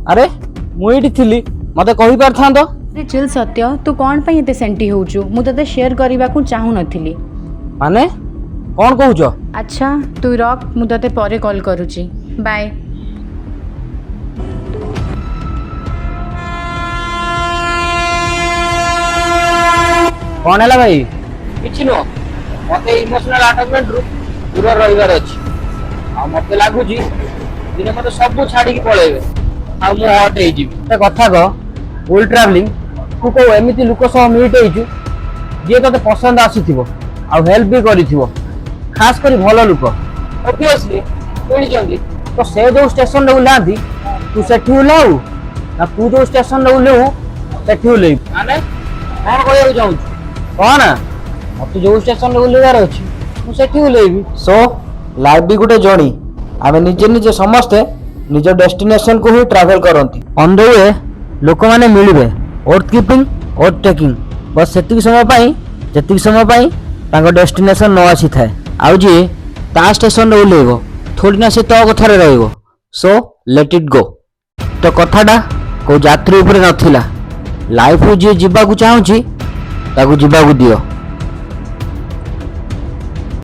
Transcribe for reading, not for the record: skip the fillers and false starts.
अरे मुझे थी मत कही पार था अरे चिल सत्य तू कौन पे एते सेंटी होचु मु तते शेयर करबा को चाहू नथिली। माने कौन कहूच? अच्छा तू रख मु तते परे कॉल करूची। बाय। कौन है भाई? किछि नो मते इमोशनल अटैचमेंट रु दूर रहिबार अछि आ मते लागुची दिने मते सब छाड़ी के पळेबे आ मु हट हे जिवि ते कथा क फुल ट्रैवलिंग तू को एमिति लोक सह मीट हेजु जे तते पसंद आसीथिबो आ हेल्प भी करिथिबो खास करी भलो लोक ऑब्वियसली कोनी जंदी तो से जो स्टेशन रे उलांदी तू सेठी उलाऊ ना तू जो स्टेशन रे उलेऊ सेठी उलेई माने कोन कहया जाऊ कौन मत जो स्टेशन उल्लेबार अच्छी मुझे उल्लेबी सो लाइफ भी गोटे जर्नी आम निजे निजे समस्ते निज डेस्टिनेशन को ही ट्रैवल करती ऑन द वे लोक मैंने मिलबे ओथ कीपिंग ओथ टेकिंग बस सेतिक समय तांको डेस्टिनेशन न आसी थाए आउ जी ता स्टेशन रे उल्लेबो थोड़ी ना से तो कथारे रहइबो सो लेट इट गो तो कथाटा को यात्री ऊपर नथिला लाइफ जी जीवा को चाहूची ताकू जीवा को दियो।